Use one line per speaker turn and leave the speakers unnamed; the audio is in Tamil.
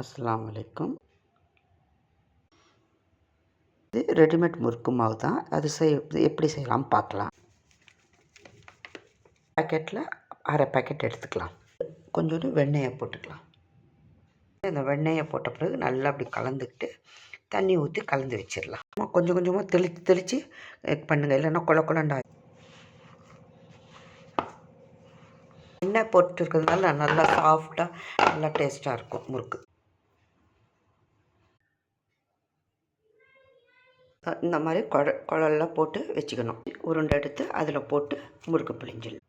அஸ்ஸலாமு அலைக்கும். இது ரெடிமேட் முறுக்கு மாவு தான். அது எப்படி செய்யலாம்னு பார்க்கலாம். பாக்கெட்டில் அரை பாக்கெட் எடுத்துக்கலாம். கொஞ்சோண்டு வெண்ணெயை போட்டுக்கலாம். இந்த வெண்ணெயை போட்ட பிறகு நல்லா அப்படி கலந்துக்கிட்டு தண்ணி ஊற்றி கலந்து வச்சிடலாம். கொஞ்சம் கொஞ்சமாக தெளித்து தெளித்து பண்ணுங்கள், இல்லைன்னா கொல கொலண்டா. எண்ணெய் போட்டுருக்கிறதுனால நல்லா சாஃப்டாக நல்லா டேஸ்ட்டாக இருக்கும் முறுக்கு. இந்த மாதிரி குழல்லாம் போட்டு வச்சுக்கணும். உருண்டை எடுத்து அதில் போட்டு முறுக்கு பிழிஞ்சிடலாம்.